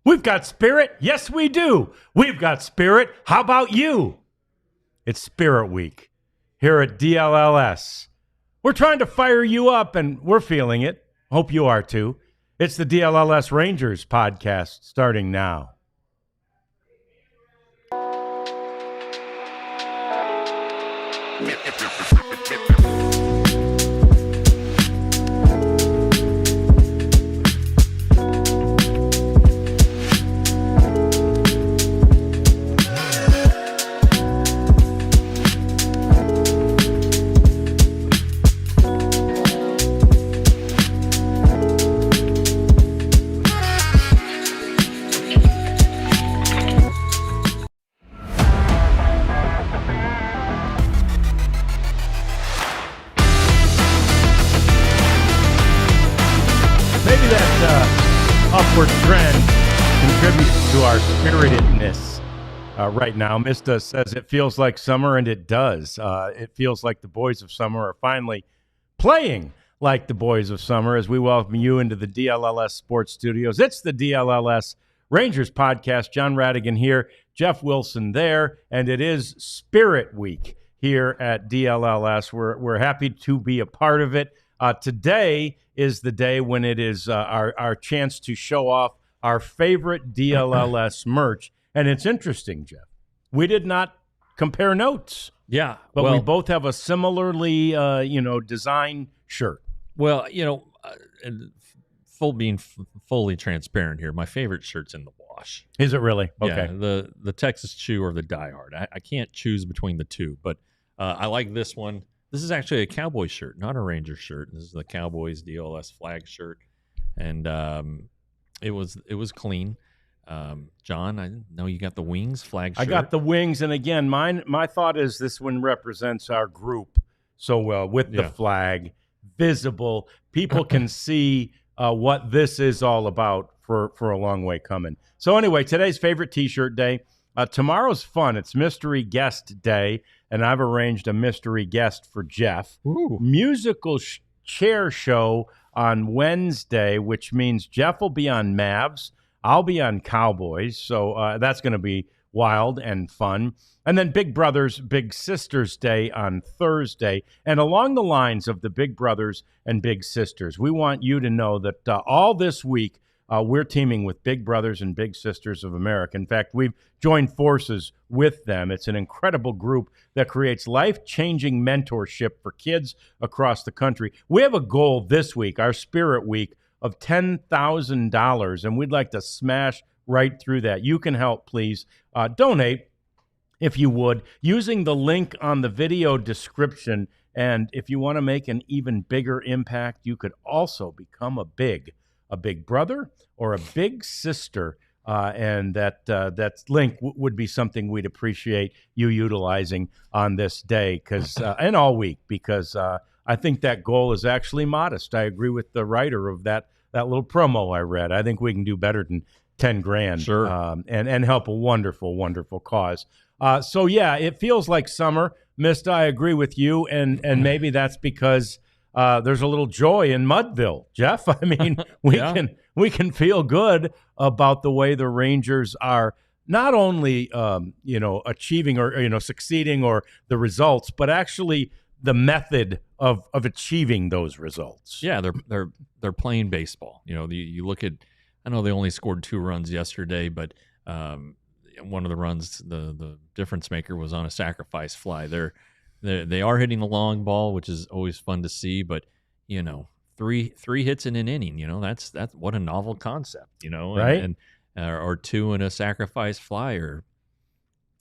We've got spirit. Yes, we do. We've got spirit. How about you? It's Spirit Week here at DLLS. We're trying to fire you up, and we're feeling it. Hope you are too. It's the DLLS Rangers podcast starting now. Upward trend contributes to our spiritedness right now. Mista says it feels like summer, and it does. It feels like the boys of summer are finally playing like the boys of summer as we welcome you into the DLLS Sports Studios. It's the DLLS Rangers podcast. John Radigan here, Jeff Wilson there, and it is Spirit Week here at DLLS. We're happy to be a part of it. Today is the day when it is our chance to show off our favorite DLLS merch. And it's interesting, Jeff. We did not compare notes. Yeah. But we both have a similarly, design shirt. Well, being fully transparent here, my favorite shirt's in the wash. Is it really? Okay. Yeah, the Texas Chew or the Die Hard. I can't choose between the two, but I like this one. This is actually a Cowboys shirt, not a Rangers shirt. This is the Cowboys DLS flag shirt, and it was clean. John, I know you got the wings flag shirt. I got the wings, and again, my thought is this one represents our group so well with the flag visible. People can see what this is all about for a long way coming. So anyway, today's favorite T-shirt day. Tomorrow's fun. It's Mystery Guest Day, and I've arranged a mystery guest for Jeff. Ooh. Musical chair show on Wednesday, which means Jeff will be on Mavs. I'll be on Cowboys, so that's going to be wild and fun. And then Big Brothers, Big Sisters Day on Thursday. And along the lines of the Big Brothers and Big Sisters, we want you to know that all this week, we're teaming with Big Brothers and Big Sisters of America. In fact, we've joined forces with them. It's an incredible group that creates life-changing mentorship for kids across the country. We have a goal this week, our Spirit Week, of $10,000, and we'd like to smash right through that. You can help, please. Donate, if you would, using the link on the video description. And if you want to make an even bigger impact, you could also become a big brother or a big sister, and that link would be something we'd appreciate you utilizing on this day and all week, because I think that goal is actually modest. I agree with the writer of that little promo I read. I think we can do better than 10 grand, sure, and help a wonderful, wonderful cause. So yeah, it feels like summer. Mista, I agree with you, and maybe that's because there's a little joy in Mudville, Jeff. I mean, we can feel good about the way the Rangers are not only achieving or succeeding or the results, but actually the method of achieving those results. Yeah, they're playing baseball. You look at, I know they only scored 2 runs yesterday, but one of the runs, the difference maker was on a sacrifice fly. They are hitting the long ball, which is always fun to see, but three hits in an inning, that's what a novel concept, right? And or 2 in a sacrifice fly, or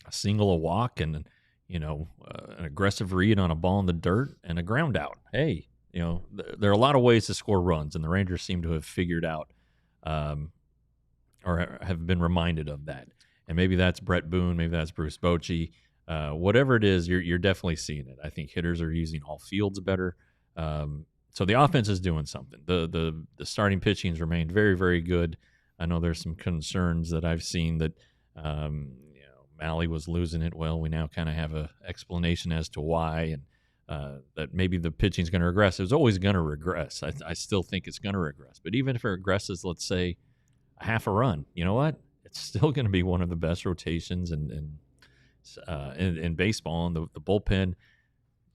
a single, a walk, and an aggressive read on a ball in the dirt, and a ground out. Hey, there are a lot of ways to score runs, and the Rangers seem to have figured out, or have been reminded of that. And maybe that's Brett Boone, maybe that's Bruce Bochy. Whatever it is, you're definitely seeing it. I think hitters are using all fields better. So the offense is doing something. The starting pitching has remained very, very good. I know there's some concerns that I've seen that Malley was losing it. Well, we now kind of have a explanation as to why, and that maybe the pitching is going to regress. It was always going to regress. I still think it's going to regress. But even if it regresses, let's say, half a run. You know what? It's still going to be one of the best rotations in baseball, and the bullpen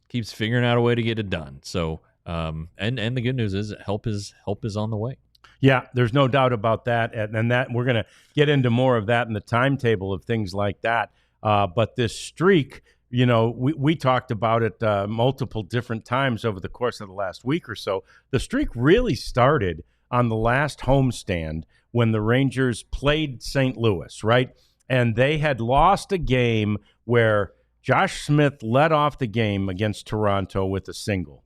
keeps figuring out a way to get it done. So, and the good news is help is on the way. Yeah, there's no doubt about that, and that we're going to get into more of that in the timetable of things like that. But this streak, we talked about it multiple different times over the course of the last week or so. The streak really started on the last homestand when the Rangers played St. Louis, right? And they had lost a game where Josh Smith led off the game against Toronto with a single,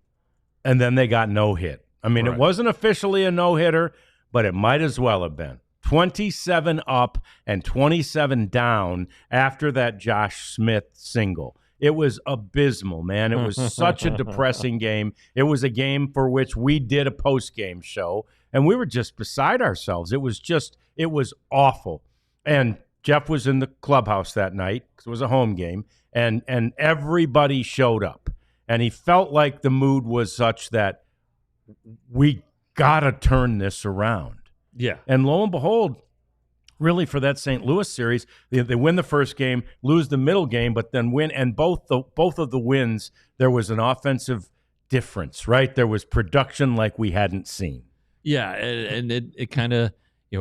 and then they got no hit. I mean, It wasn't officially a no-hitter, but it might as well have been. 27 up and 27 down after that Josh Smith single. It was abysmal, man. It was such a depressing game. It was a game for which we did a post-game show, and we were just beside ourselves. It was awful. And Jeff was in the clubhouse that night because it was a home game, and everybody showed up. And he felt like the mood was such that we got to turn this around. Yeah. And lo and behold, really for that St. Louis series, they win the first game, lose the middle game, but then win. And both of the wins, there was an offensive difference, right? There was production like we hadn't seen. Yeah, and it kind of, it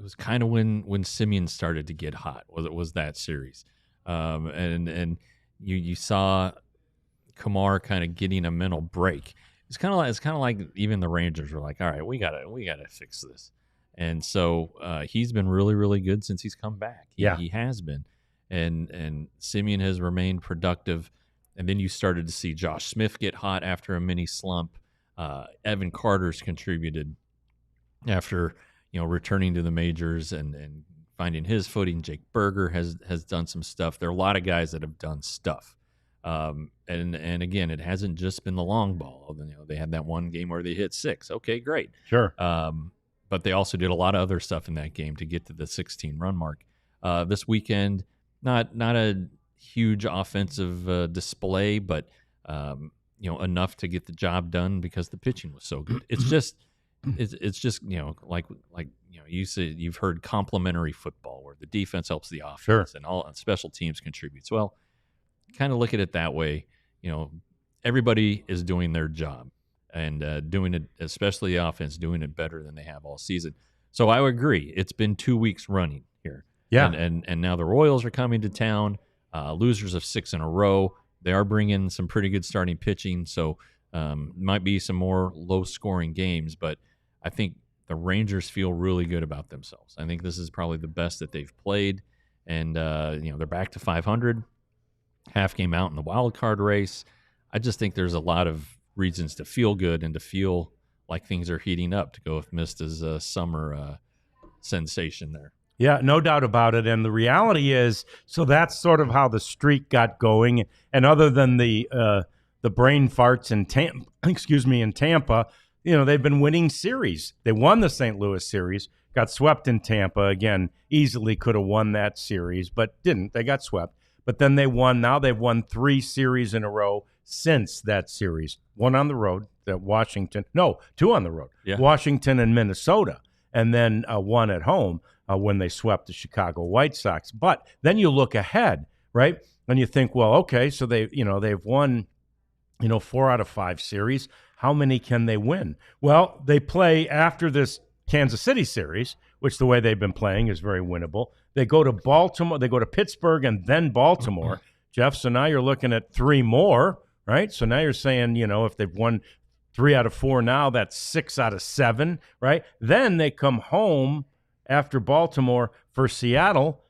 was kind of when Semien started to get hot. Was that series, and you saw Kumar kind of getting a mental break. It's kind of like even the Rangers were like, all right, we gotta fix this, and so he's been really, really good since he's come back. He has been, and Semien has remained productive, and then you started to see Josh Smith get hot after a mini slump. Evan Carter's contributed after returning to the majors and finding his footing. Jake Berger has done some stuff. There are a lot of guys that have done stuff. And again, it hasn't just been the long ball. They had that one game where they hit 6. Okay, great. Sure. But they also did a lot of other stuff in that game to get to the 16-run mark. This weekend, not a huge offensive display, but enough to get the job done because the pitching was so good. It's just like you said, you've heard complementary football where the defense helps the offense. Sure. And all special teams contributes. Well, kind of look at it that way. Everybody is doing their job and doing it, especially the offense, doing it better than they have all season. So I would agree. It's been 2 weeks running here. Yeah. And now the Royals are coming to town, losers of 6 in a row. They are bringing some pretty good starting pitching, so might be some more low-scoring games, but I think the Rangers feel really good about themselves. I think this is probably the best that they've played, and they're back to 500, half game out in the wild card race. I just think there's a lot of reasons to feel good and to feel like things are heating up, to go with Mista's summer sensation there. Yeah, no doubt about it. And the reality is, so that's sort of how the streak got going. And other than the brain farts in Tampa, they've been winning series. They won the St. Louis series, got swept in Tampa. Again, easily could have won that series, but didn't. They got swept. But then they won. Now they've won 3 series in a row since that series. 1 on the road, Washington. No, 2 on the road. Yeah. Washington and Minnesota. And then 1 at home. When they swept the Chicago White Sox. But then you look ahead, right? And you think, well, okay, so they've won, 4 out of 5 series. How many can they win? Well, they play after this Kansas City series, which the way they've been playing is very winnable. They go to Baltimore, they go to Pittsburgh and then Baltimore. Jeff, so now you're looking at 3 more, right? So now you're saying, if they've won 3 out of 4 now, that's 6 out of 7, right? Then they come home after Baltimore for Seattle,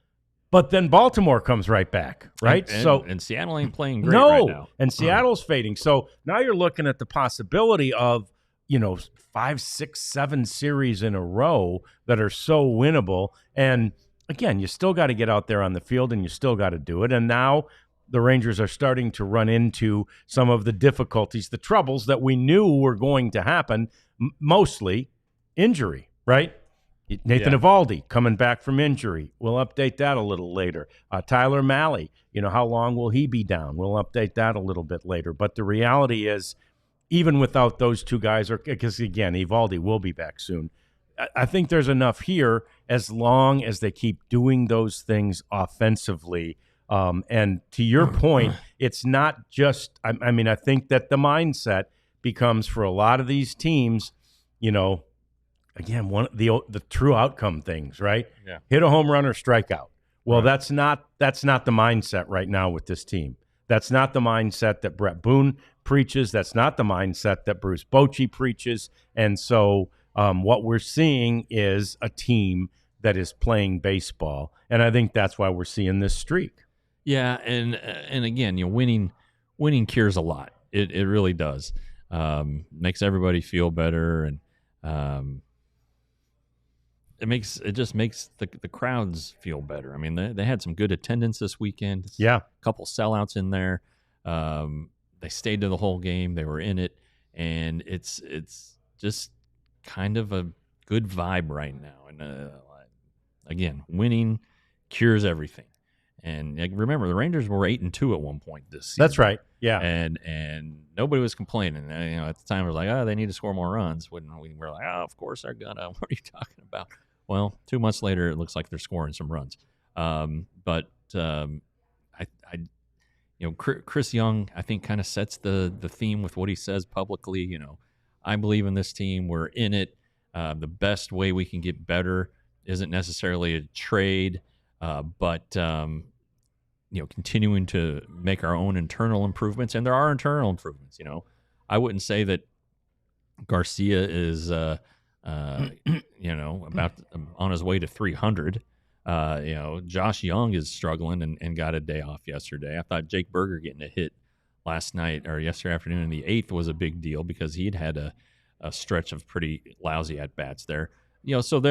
but then Baltimore comes right back, right? And Seattle ain't playing great right now. And Seattle's fading. So now you're looking at the possibility of, 5, 6, 7 series in a row that are so winnable. And again, you still got to get out there on the field and you still got to do it. And now the Rangers are starting to run into some of the difficulties, the troubles that we knew were going to happen, mostly injury, right? Nathan Eovaldi coming back from injury. We'll update that a little later. Tyler Mahle, how long will he be down? We'll update that a little bit later. But the reality is, even without those 2 guys, because again, Eovaldi will be back soon, I think there's enough here as long as they keep doing those things offensively. And to your point, it's not just, I mean, I think that the mindset becomes for a lot of these teams, again, one of the true outcome things, right? Yeah. Hit a home run or strike out. Well, Right. that's not the mindset right now with this team. That's not the mindset that Brett Boone preaches. That's not the mindset that Bruce Bochy preaches. And so what we're seeing is a team that is playing baseball, and I think that's why we're seeing this streak. Yeah, and again, winning cures a lot. It really does. Makes everybody feel better, and it just makes the crowds feel better. I mean, they had some good attendance this weekend. Yeah, A couple sellouts in there. They stayed to the whole game. They were in it, and it's just kind of a good vibe right now. And again, winning cures everything. And remember, the Rangers were 8-2 at one point this season. that's right. Yeah, And nobody was complaining. At the time, it was like, oh, they need to score more runs. When we were like, oh, of course they're gonna. What are you talking about? Well, 2 months later, it looks like they're scoring some runs. But Chris Young, I think, kind of sets the theme with what he says publicly. I believe in this team. We're in it. The best way we can get better isn't necessarily a trade, but continuing to make our own internal improvements. And there are internal improvements. I wouldn't say that Garcia is about on his way to 300. Josh Young is struggling and got a day off yesterday. I thought Jake Berger getting a hit last night or yesterday afternoon in the 8th was a big deal because he'd had a stretch of pretty lousy at bats there. So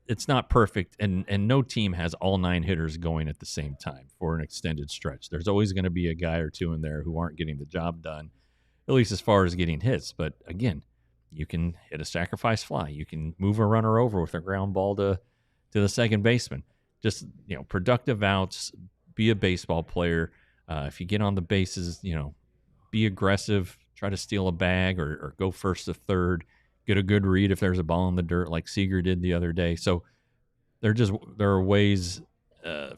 it's not perfect, and no team has all 9 hitters going at the same time for an extended stretch. There's always going to be a guy or two in there who aren't getting the job done, at least as far as getting hits. But again, you can hit a sacrifice fly. You can move a runner over with a ground ball to the second baseman. Just, productive outs, be a baseball player. If you get on the bases, be aggressive, try to steal a bag or go first to third, get a good read if there's a ball in the dirt like Seager did the other day. So there are ways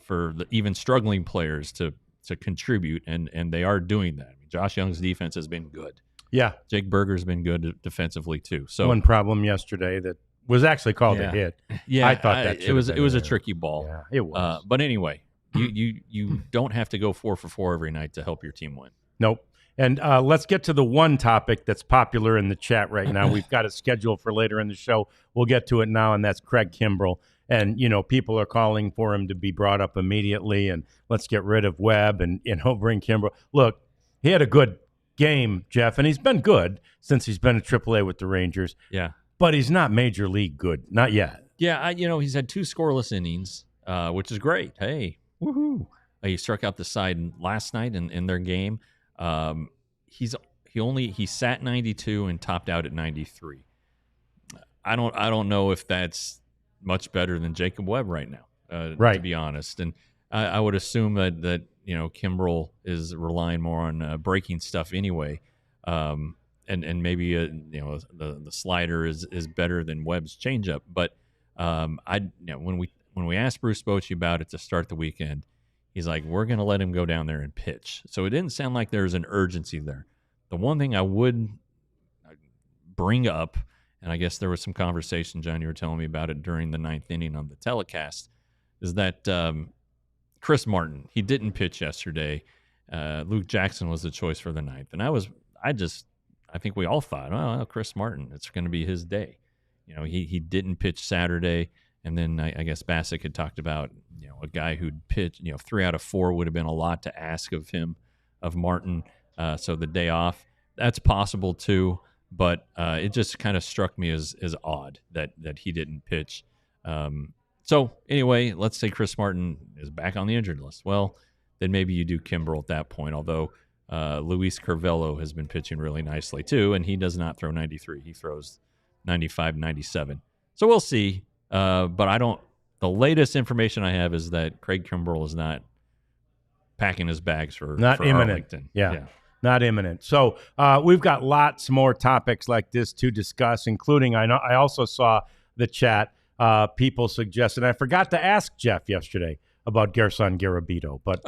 for the even struggling players to contribute, and they are doing that. I mean, Josh Young's defense has been good. yeah. Jake Berger's been good defensively too. So One problem yesterday that was actually called a hit. Yeah, I thought that it was a tricky ball. Yeah, it was. But anyway, you don't have to go 4 for 4 every night to help your team win. Nope. And let's get to the one topic that's popular in the chat right now. We've got it scheduled for later in the show. We'll get to it now, and that's Craig Kimbrell. And, people are calling for him to be brought up immediately, and let's get rid of Webb and bring Kimbrell. Look, he had a good game, Jeff, and he's been good since he's been at AAA with the Rangers. Yeah. But he's not major league good. Not yet. Yeah, he's had 2 scoreless innings, which is great. Hey, woohoo! He struck out the side last night in their game. He sat 92 and topped out at 93. I don't know if that's much better than Jacob Webb right now, right, to be honest. And I would assume that Kimbrell is relying more on breaking stuff anyway. And maybe the slider is better than Webb's changeup. But when we asked Bruce Bochy about it to start the weekend, he's like, we're going to let him go down there and pitch. So it didn't sound like there's an urgency there. The one thing I would bring up, and I guess there was some conversation, John, you were telling me about it during the 9th inning on the telecast, is that Chris Martin, he didn't pitch yesterday. Luke Jackson was the choice for the 9th. And I think we all thought, oh, Chris Martin, it's going to be his day. He didn't pitch Saturday. And then I guess Bassick had talked about, a guy who'd pitch, 3 out of 4 would have been a lot to ask of him, of Martin. So the day off, that's possible too. But it just kind of struck me as odd that he didn't pitch. So anyway, let's say Chris Martin is back on the injured list. Well, then maybe you do Kimbrell at that point, although Luis Carvello has been pitching really nicely too, and he does not throw 93. He throws 95, 97. So we'll see. But the latest information I have is that Craig Kimbrell is not packing his bags for imminent. Arlington. Yeah. Not imminent. So we've got lots more topics like this to discuss, including I also saw the chat. People suggested. I forgot to ask Jeff yesterday about Gerson Garabito, but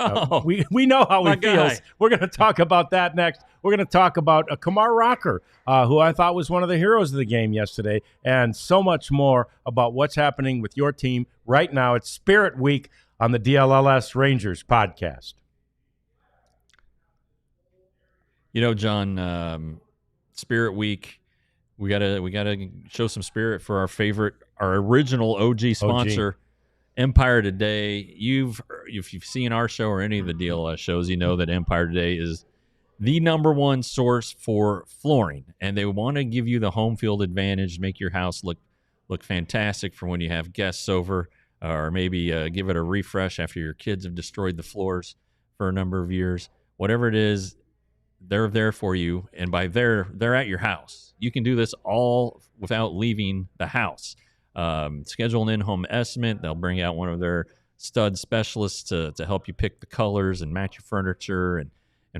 we know how he feels. We're going to talk about that next. We're going to talk about Kamar Rocker, who I thought was one of the heroes of the game yesterday, and so much more about what's happening with your team right now. It's Spirit Week on the DLLS Rangers podcast. You know, John, Spirit Week, we gotta show some spirit for our original OG sponsor, Empire Today. If you've seen our show or any of the DLS shows, you know that Empire Today is the number one source for flooring, and they want to give you the home field advantage, make your house look fantastic for when you have guests over, or maybe give it a refresh after your kids have destroyed the floors for a number of years. Whatever it is, they're there for you, and by they're at your house. You can do this all without leaving the house. Schedule an in-home estimate. They'll bring out one of their stud specialists to help you pick the colors and match your furniture and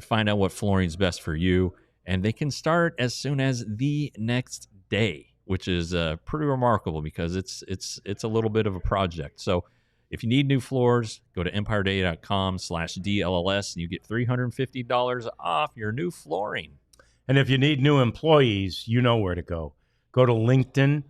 find out what flooring is best for you. And they can start as soon as the next day, which is pretty remarkable because it's a little bit of a project. So if you need new floors, go to empireday.com/DLLS and you get $350 off your new flooring. And if you need new employees, you know where to go. Go to LinkedIn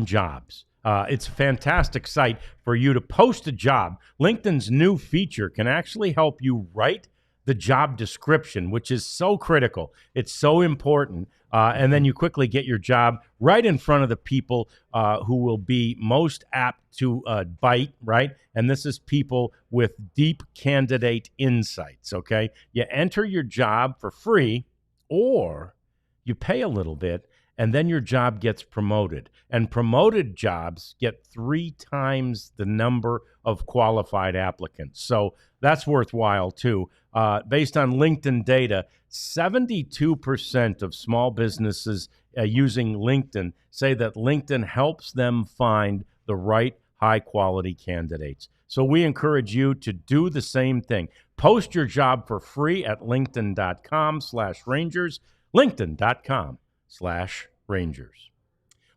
Jobs. It's a fantastic site for you to post a job. LinkedIn's new feature can actually help you write the job description, which is so critical. It's so important. And then you quickly get your job right in front of the people who will be most apt to bite, right? And this is people with deep candidate insights, okay? You enter your job for free or you pay a little bit and then your job gets promoted. And promoted jobs get 3 times the number of qualified applicants. So that's worthwhile too. Based on LinkedIn data, 72% of small businesses using LinkedIn say that LinkedIn helps them find the right high-quality candidates. So we encourage you to do the same thing. Post your job for free at linkedin.com/Rangers, linkedin.com/Rangers.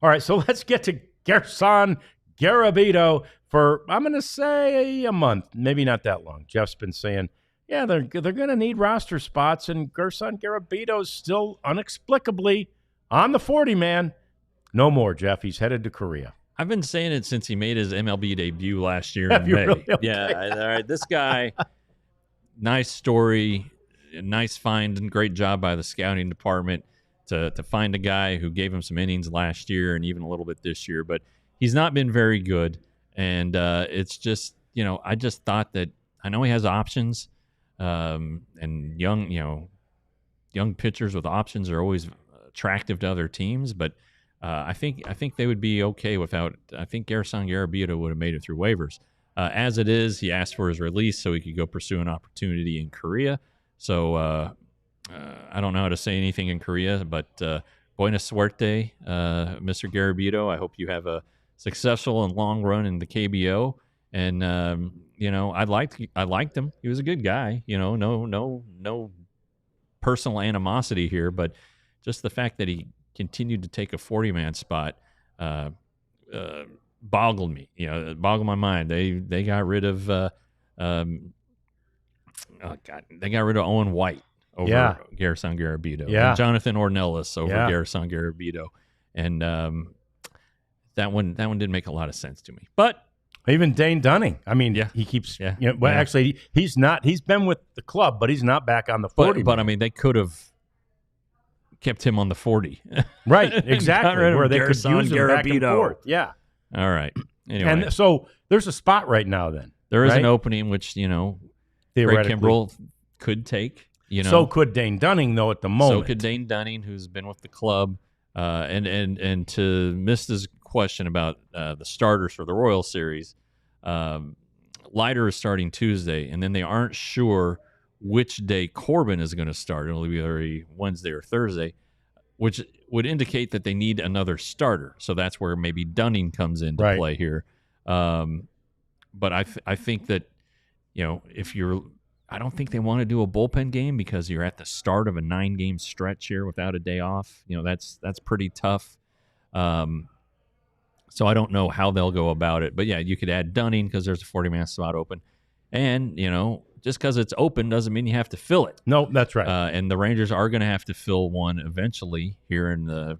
All right, so let's get to Gerson Garabito for, I'm going to say, a month, maybe not that long. Jeff's been saying, yeah, they're going to need roster spots, and Gerson Garabito's still inexplicably on the 40-man. No more, Jeff. He's headed to Korea. I've been saying it since he made his MLB debut last year Have in you May. really? Okay. Yeah, all right. This guy, nice story, nice find, and great job by the scouting department to find a guy who gave him some innings last year and even a little bit this year. But he's not been very good, and it's just, I just thought that, I know he has options. And young pitchers with options are always attractive to other teams, but I think they would be okay without. I think Gerson Garabito would have made it through waivers. As it is, he asked for his release so he could go pursue an opportunity in Korea. So I don't know how to say anything in Korea, but buena suerte, Mr. Garabito. I hope you have a successful and long run in the KBO. And I liked him. He was a good guy. No personal animosity here, but just the fact that he continued to take a 40-man spot boggled me. It boggled my mind. They got rid of they got rid of Owen White over Gerson Garabito. Yeah. And Jonathan Ornelas over Yeah. Gerson Garabito. And that one didn't make a lot of sense to me. But Even Dane Dunning. I mean, Yeah. he keeps. Yeah. Well, Yeah. actually, he's not. He's been with the club, but he's not back on the 40. But I mean, they could have kept him on the 40. Right, Got exactly, rid of where they could Gerson use him back and Garabito. forth. Yeah. All right. Anyway, And so there's a spot right now. Then there is right? an opening which Greg theoretically. Kimbrell could take. So could Dane Dunning, though. At the moment, So could Dane Dunning, who's been with the club. And to Mista's question about the starters for the Royal Series, Leiter is starting Tuesday, and then they aren't sure which day Corbin is going to start. It'll be either Wednesday or Thursday, which would indicate that they need another starter. So that's where maybe Dunning comes into Right. play here. But I think that if you're I don't think they want to do a bullpen game because you're at the start of a 9-game stretch here without a day off. That's pretty tough. So I don't know how they'll go about it. But yeah, you could add Dunning because there's a 40-man spot open. And, just because it's open doesn't mean you have to fill it. No, that's right. And the Rangers are going to have to fill one eventually here in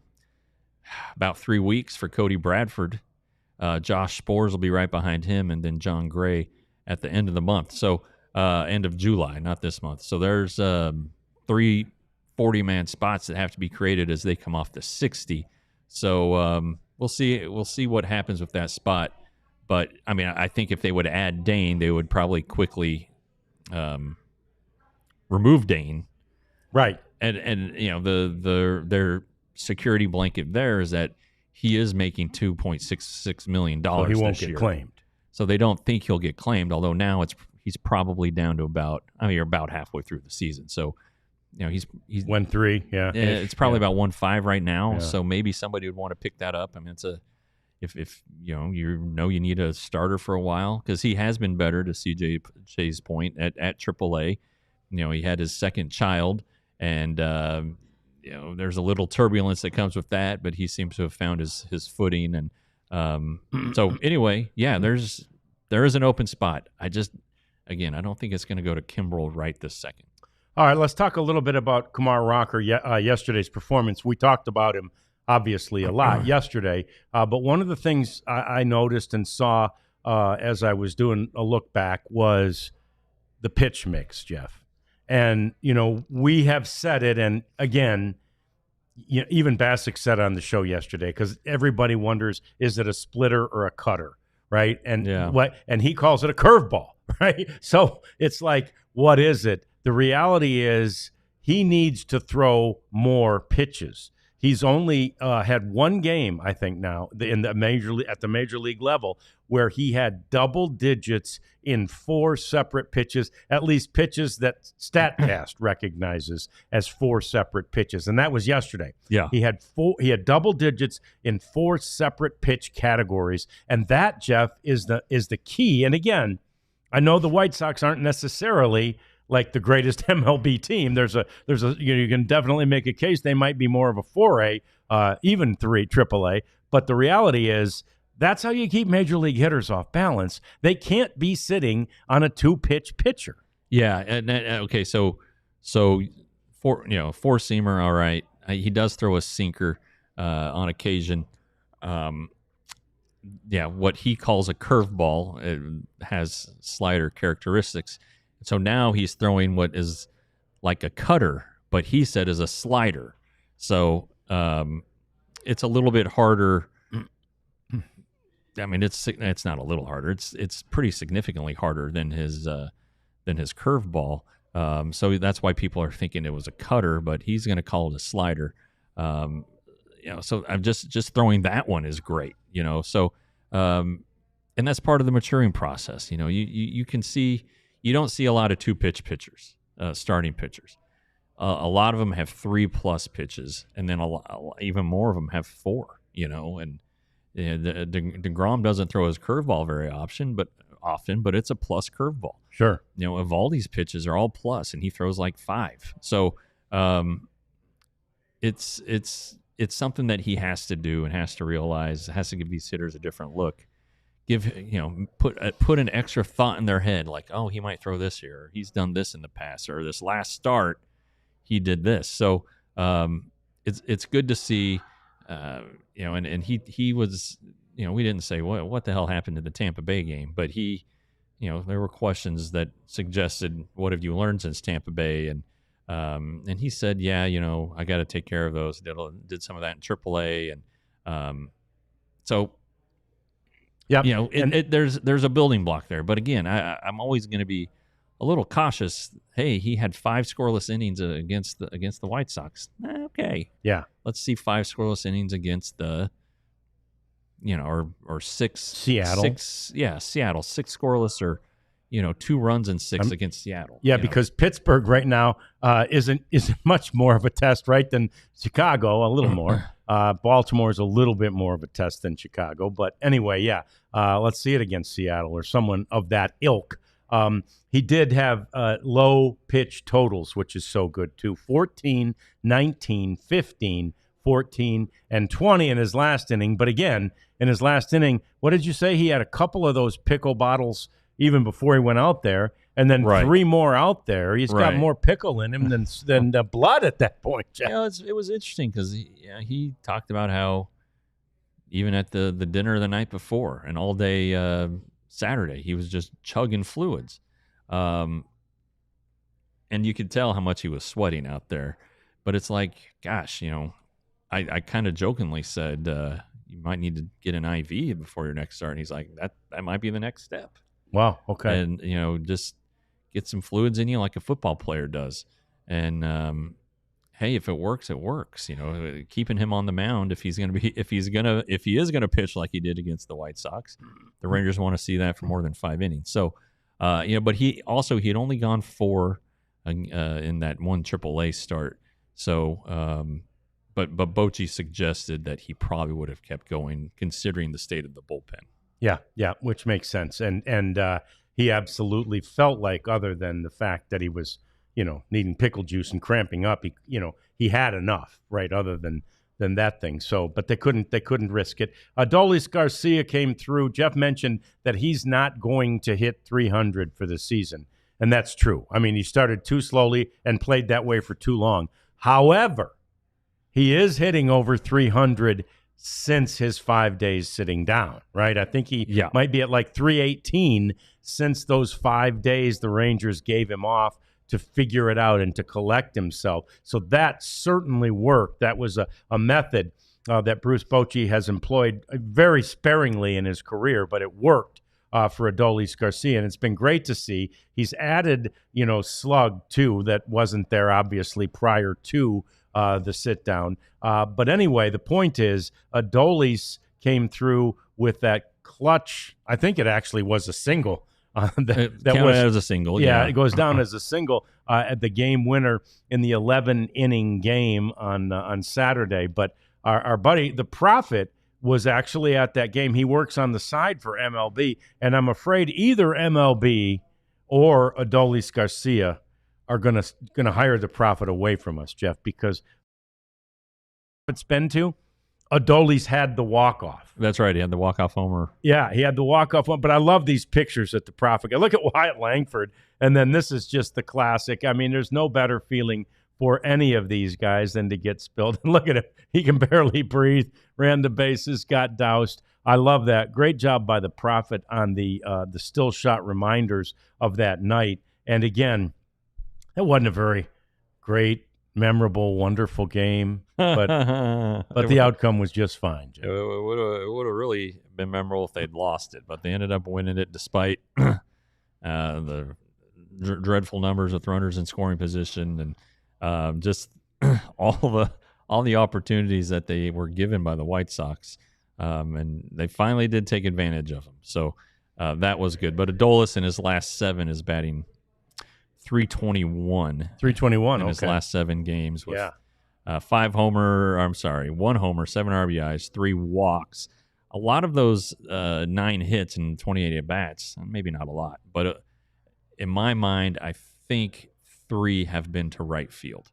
about 3 weeks for Cody Bradford. Josh Spores will be right behind him, and then John Gray at the end of the month. So end of July, not this month. So there's 3 40-man spots that have to be created as they come off the 60. So we'll see what happens with that spot. But I mean, I think if they would add Dane, they would probably quickly remove Dane. Right. And their security blanket there is that he is making $2.66 million. So he won't this get year. claimed. So they don't think he'll get claimed, although now he's probably down to you're about halfway through the season. So, he's 1-3, yeah. It's probably about 1.5 right now. Yeah. So maybe somebody would want to pick that up. I mean, if you need a starter for a while, because he has been better, to CJ's point, at AAA. He had his second child, and there's a little turbulence that comes with that, but he seems to have found his footing. And so anyway, yeah, there is an open spot. I don't think it's going to go to Kimbrel right this second. All right, let's talk a little bit about Kumar Rocker yesterday's performance. We talked about him obviously a lot yesterday, but one of the things I noticed and saw as I was doing a look back was the pitch mix, Jeff. And, we have said it, and again, even Bassick said on the show yesterday, because everybody wonders, is it a splitter or a cutter, right? And and he calls it a curveball, right? So it's like, what is it? The reality is he needs to throw more pitches. He's only had one game, I think, now at the major league level where he had double digits in 4 separate pitches, at least pitches that StatCast recognizes as 4 separate pitches, and that was yesterday. Yeah, he had double digits in 4 separate pitch categories, and that, Jeff, is the key. And again, I know the White Sox aren't necessarily like the greatest MLB team. There's a you can definitely make a case they might be more of a 4A, even 3 AAA. But the reality is that's how you keep major league hitters off balance. They can't be sitting on a 2-pitch pitcher. Yeah. And okay. So four-seamer. All right. He does throw a sinker on occasion. What he calls a curveball has slider characteristics. So now he's throwing what is like a cutter, but he said is a slider. So it's a little bit harder. I mean, it's not a little harder. It's pretty significantly harder than his curveball. So that's why people are thinking it was a cutter, but he's going to call it a slider. So I'm just throwing that one is great. So and that's part of the maturing process. You can see. You don't see a lot of 2-pitch pitchers, starting pitchers. A lot of them have 3+ pitches, and then even more of them have 4. And DeGrom doesn't throw his curveball very often, but it's a plus curveball. Sure. Evaldi's pitches are all plus, and he throws like 5. So it's something that he has to do and has to realize, has to give these hitters a different look. Put an extra thought in their head, like, oh, he might throw this here, or he's done this in the past, or this last start he did this. So it's good to see, and he was, we didn't say what the hell happened in the Tampa Bay game, but there were questions that suggested, what have you learned since Tampa Bay? And he said, I got to take care of those. Did some of that in AAA, and so. Yeah, there's a building block there, but again, I'm always going to be a little cautious. Hey, he had 5 scoreless innings against the White Sox. Okay, yeah, let's see 5 scoreless innings against the, or 6 Seattle. 6 scoreless, or 2 runs and 6 against Seattle. Yeah, because Pittsburgh right now isn't much more of a test, right, than Chicago. A little more. Baltimore is a little bit more of a test than Chicago. But anyway, let's see it against Seattle or someone of that ilk. He did have low pitch totals, which is so good too. 14, 19, 15, 14, and 20 in his last inning. But again, in his last inning, what did you say? He had a couple of those pickle bottles even before he went out there, and then Right. 3 more out there. He's got Right. more pickle in him than blood at that point, Jeff. It was interesting because he talked about how even at the dinner the night before and all day Saturday, he was just chugging fluids. And you could tell how much he was sweating out there. But it's like, gosh, I kind of jokingly said, you might need to get an IV before your next start. And he's like, that might be the next step. Wow, okay. And, just get some fluids in you like a football player does. And, hey, if it works, it works. Keeping him on the mound if he is going to pitch like he did against the White Sox, the Rangers want to see that for more than 5 innings. So, but he had only gone 4 in that one AAA start. So, but Bochy suggested that he probably would have kept going considering the state of the bullpen. Yeah, which makes sense. And he absolutely felt like, other than the fact that he was, needing pickle juice and cramping up, he had enough, right? Other than that thing. So, but they couldn't risk it. Adolis Garcia came through. Jeff mentioned that he's not going to hit 300 for the season, and that's true. I mean, he started too slowly and played that way for too long. However, he is hitting over 300 since his 5 days sitting down, right? I think he might be at like 318 since those 5 days the Rangers gave him off to figure it out and to collect himself. So that certainly worked. That was a method that Bruce Bochy has employed very sparingly in his career, but it worked for Adolis Garcia, and it's been great to see. He's added, slug too, that wasn't there obviously prior to the sit down. But anyway, the point is Adolis came through with that clutch. I think it actually was a single. That was as a single. Yeah, it goes down as a single at the game winner in the 11-inning game on Saturday. But our buddy, the Prophet, was actually at that game. He works on the side for MLB, and I'm afraid either MLB or Adolis Garcia are gonna hire the Prophet away from us, Jeff, because it's been to Adolis had the walk-off. That's right. He had the walk-off homer. Yeah, he had the walk-off one. But I love these pictures at the Prophet. Look at Wyatt Langford, and then this is just the classic. I mean, there's no better feeling for any of these guys than to get spilled. And look at him. He can barely breathe, ran the bases, got doused. I love that. Great job by the Prophet on the still shot reminders of that night. And again, it wasn't a very great, memorable, wonderful game, but the outcome was just fine, Jim. It would have really been memorable if they'd lost it, but they ended up winning it despite the dreadful numbers of runners in scoring position and just all the opportunities that they were given by the White Sox, and they finally did take advantage of them. So that was good. But Adolis in his last 7 is batting 321. 321 in his last 7 games with 1 homer, 7 RBIs, 3 walks. A lot of those 9 hits and 28 at-bats, maybe not a lot, but in my mind, I think 3 have been to right field,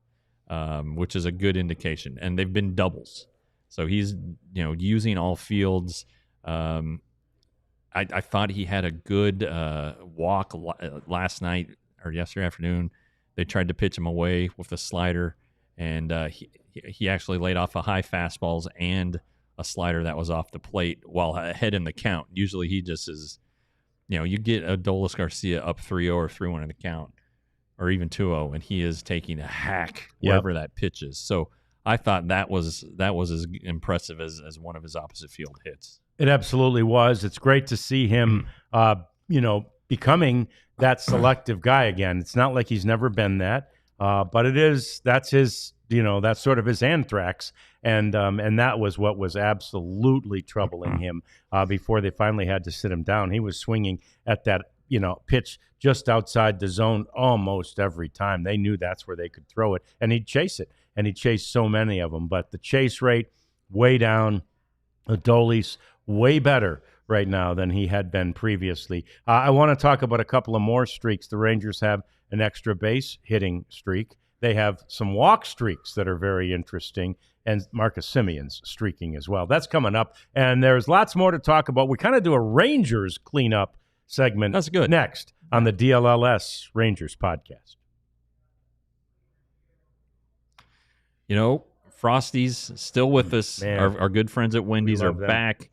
which is a good indication, and they've been doubles. So he's using all fields. I thought he had a good walk last night or yesterday afternoon. They tried to pitch him away with a slider, and he actually laid off a high fastballs and a slider that was off the plate while ahead in the count. Usually he just is, you get Adolis Garcia up 3-0 or 3-1 in the count, or even 2-0, and he is taking a hack wherever that pitch is. So I thought that was as impressive as one of his opposite field hits. It absolutely was. It's great to see him, becoming that selective guy again. It's not like he's never been that, but that's his, that's sort of his anthrax, and that was what was absolutely troubling him before they finally had to sit him down. He was swinging at that, pitch just outside the zone almost every time. They knew that's where they could throw it, and he'd chase it, and he chased so many of them. But the chase rate way down. Adolis way better right now than he had been previously. I want to talk about a couple of more streaks. The Rangers have an extra base hitting streak. They have some walk streaks that are very interesting, and Marcus Simeon's streaking as well. That's coming up, and there's lots more to talk about. We kind of do a Rangers cleanup segment. That's good. Next on the DLLS Rangers podcast. Frosty's still with us. Our good friends at Wendy's are back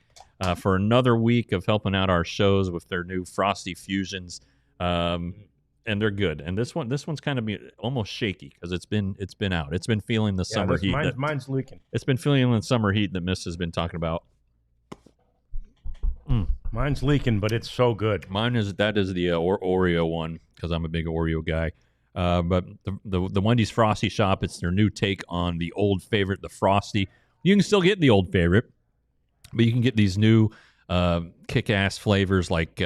for another week of helping out our shows with their new Frosty Fusions. And they're good. And this one's kind of almost shaky because it's been out. It's been feeling the summer heat. Mine's leaking. It's been feeling the summer heat that Miss has been talking about. Mine's leaking, but it's so good. That is the Oreo one because I'm a big Oreo guy. But the Wendy's Frosty Shop, it's their new take on the old favorite, the Frosty. You can still get the old favorite, but you can get these new kick-ass flavors like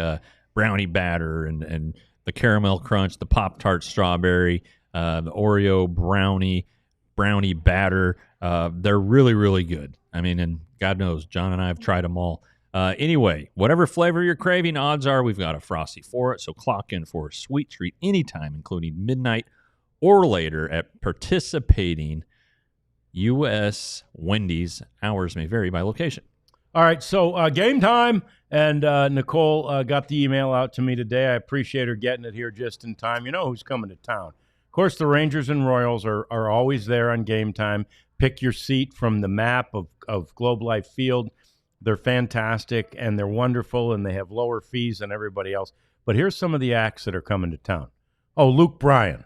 brownie batter and the caramel crunch, the Pop-Tart strawberry, the Oreo brownie batter. They're really, really good. I mean, and God knows, John and I have tried them all. Anyway, whatever flavor you're craving, odds are we've got a Frosty for it. So clock in for a sweet treat anytime, including midnight or later at participating U.S. Wendy's. Hours may vary by location. All right, so game time, and Nicole got the email out to me today. I appreciate her getting it here just in time. You know who's coming to town. Of course, the Rangers and Royals are always there on game time. Pick your seat from the map of Globe Life Field. They're fantastic, and they're wonderful, and they have lower fees than everybody else. But here's some of the acts that are coming to town. Oh, Luke Bryan.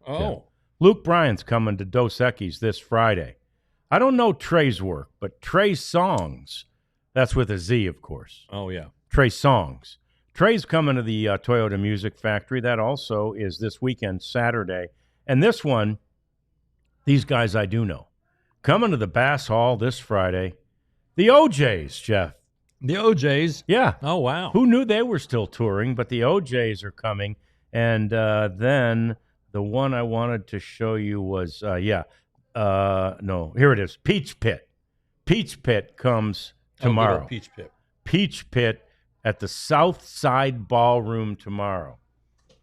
Oh. Yeah. Luke Bryan's coming to Dos Equis this Friday. I don't know Trey's work, but Trey Songs, that's with a Z, of course. Oh, yeah. Trey Songs. Trey's coming to the Toyota Music Factory. That also is this weekend, Saturday. And this one, these guys I do know. Coming to the Bass Hall this Friday. The OJs, Jeff. The OJs? Yeah. Oh, wow. Who knew they were still touring, but the OJs are coming. And then the one I wanted to show you was, here it is, Peach Pit. Peach Pit comes tomorrow. Peach Pit. Peach Pit at the South Side Ballroom tomorrow.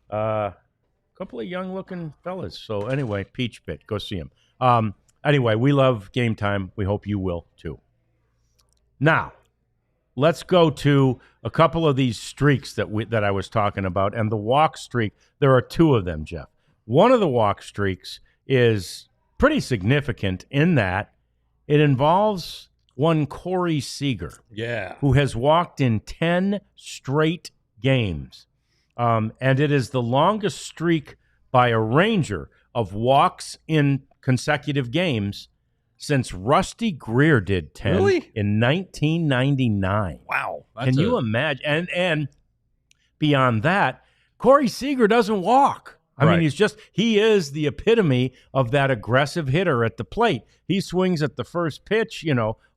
Couple of young-looking fellas. So anyway, Peach Pit, go see them. Anyway, we love game time. We hope you will, too. Now, let's go to a couple of these streaks that I was talking about. And the walk streak, there are two of them, Jeff. One of the walk streaks is pretty significant in that it involves one Corey Seager, who has walked in 10 straight games. And it is the longest streak by a Ranger of walks in consecutive games since Rusty Greer did 10 in 1999. Wow. Can you imagine? And beyond that, Corey Seager doesn't walk. I mean, he is the epitome of that aggressive hitter at the plate. He swings at the first pitch,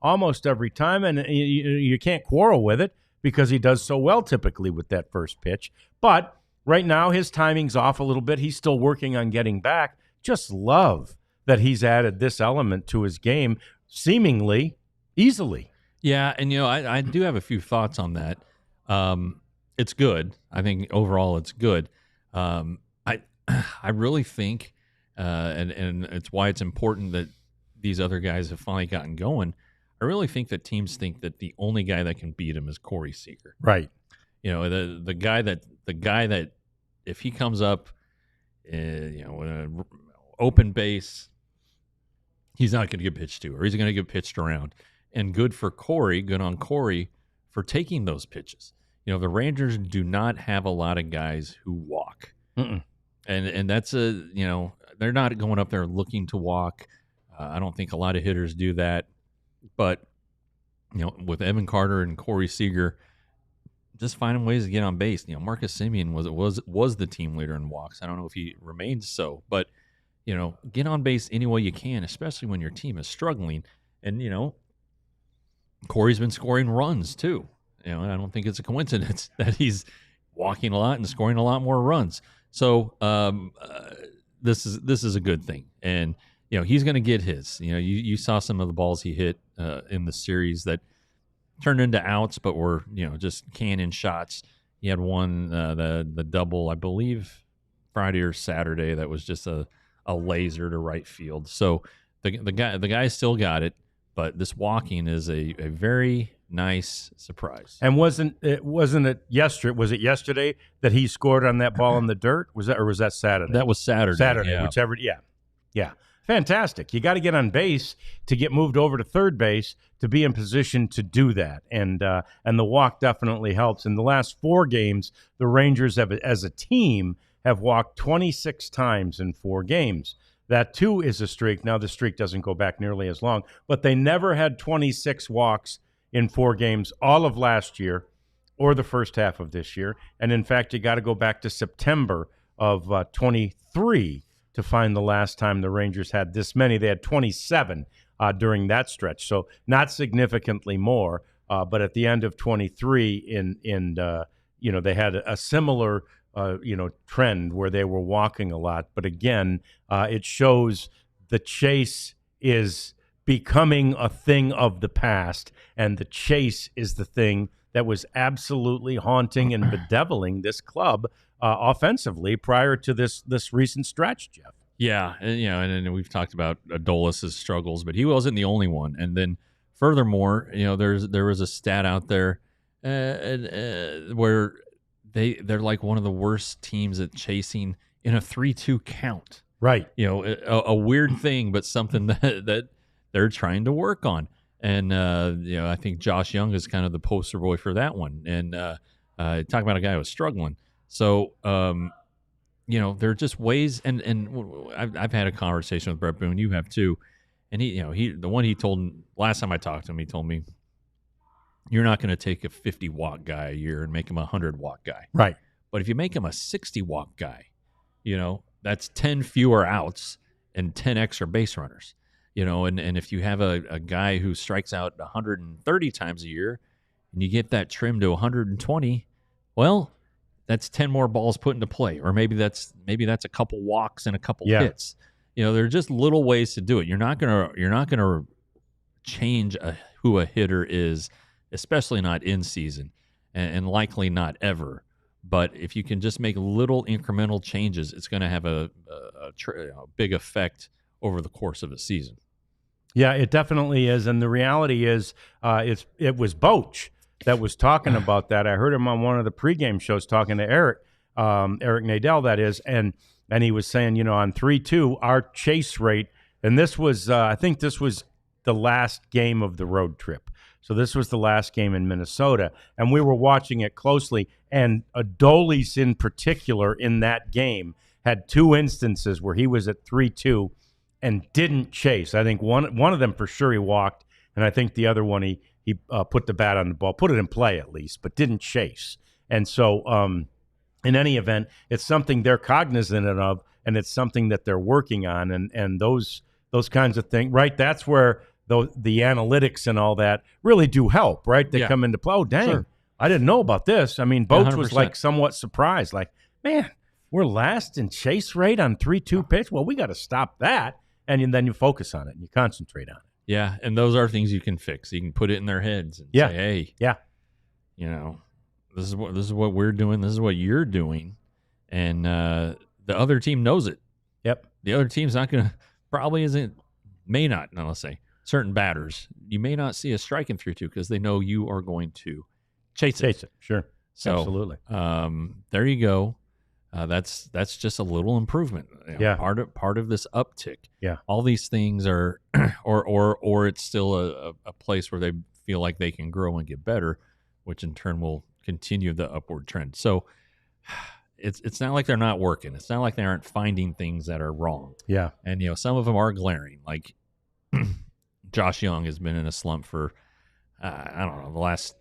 almost every time, and you can't quarrel with it because he does so well typically with that first pitch. But right now, his timing's off a little bit. He's still working on getting back. Just love that he's added this element to his game seemingly easily. Yeah, and I do have a few thoughts on that. It's good. I think overall it's good. I really think, and it's why it's important that these other guys have finally gotten going. I really think that teams think that the only guy that can beat him is Corey Seager. Right. The guy that if he comes up, with an open base, he's not going to get pitched to, or he's going to get pitched around. And good on Corey for taking those pitches. The Rangers do not have a lot of guys who walk. Mm-mm. And that's they're not going up there looking to walk. I don't think a lot of hitters do that. But, with Evan Carter and Corey Seager, just finding ways to get on base. Marcus Simeon was the team leader in walks. I don't know if he remains so, but get on base any way you can, especially when your team is struggling. And Corey's been scoring runs too. I don't think it's a coincidence that he's walking a lot and scoring a lot more runs. So this is a good thing, and he's going to get his. You saw some of the balls he hit in the series that turned into outs, but were just cannon shots. He had one the double, I believe, Friday or Saturday that was just a laser to right field. So the guy still got it, but this walking is a very nice surprise. And wasn't it yesterday? Was it yesterday that he scored on that ball in the dirt? Was that Saturday? That was Saturday. Saturday, yeah. whichever. Yeah. Fantastic. You got to get on base to get moved over to third base to be in position to do that. And the walk definitely helps. In the last 4 games, the Rangers have, as a team, have walked 26 times in 4 games. That, too, is a streak. Now, the streak doesn't go back nearly as long, but they never had 26 walks in 4 games all of last year or the first half of this year. And, in fact, you got to go back to September of 23 to find the last time the Rangers had this many. They had 27 during that stretch, so not significantly more. But at the end of 23, they had a similar trend where they were walking a lot. But again, it shows the chase is becoming a thing of the past, and the chase is the thing that was absolutely haunting and bedeviling this club offensively prior to this recent stretch, Jeff. Yeah, and we've talked about Dlls' struggles, but he wasn't the only one. And then furthermore, there was a stat out there where they're like one of the worst teams at chasing in a 3-2 count. Right. A weird thing, but something that they're trying to work on. And I think Josh Young is kind of the poster boy for that one. And talk about a guy who was struggling. So, there are just ways, and I've had a conversation with Brett Boone. You have too. And he told last time I talked to him, he told me, you're not going to take a 50 walk guy a year and make him a 100 walk guy. Right. But if you make him a 60 walk guy, that's 10 fewer outs and 10 extra base runners. And if you have a guy who strikes out 130 times a year and you get that trimmed to 120, well, that's 10 more balls put into play. Or maybe that's a couple walks and a couple hits. There are just little ways to do it. You're not gonna change who a hitter is, especially not in season, and likely not ever. But if you can just make little incremental changes, it's going to have a big effect over the course of a season. Yeah, it definitely is. And the reality is it was Boch that was talking about that. I heard him on one of the pregame shows talking to Eric Nadel, that is, and he was saying, on 3-2, our chase rate, and this was, I think this was the last game of the road trip. So this was the last game in Minnesota, and we were watching it closely, and Dlls in particular in that game had 2 instances where he was at 3-2 and didn't chase. I think one of them for sure he walked, and I think the other one he put the bat on the ball, put it in play at least, but didn't chase. And so in any event, it's something they're cognizant of, and it's something that they're working on, and those kinds of things, right? That's where the analytics and all that really do help, right? They come into play. Oh, dang, sure. I didn't know about this. I mean, Boch was like somewhat surprised, like, man, we're last in chase rate on 3-2 pitch. Well, we got to stop that, and then you focus on it and you concentrate on it. Yeah, and those are things you can fix. You can put it in their heads and say, hey, this is what we're doing. This is what you're doing, and the other team knows it. Yep. The other team's not going to may not. Now let's say certain batters, you may not see a striking 3-2 because they know you are going to chase it. Sure. So, absolutely. There you go. That's just a little improvement. Part of this uptick. Yeah. All these things are, or it's still a place where they feel like they can grow and get better, which in turn will continue the upward trend. So it's not like they're not working. It's not like they aren't finding things that are wrong. Yeah. And some of them are glaring. Like Josh Young has been in a slump for I don't know, the last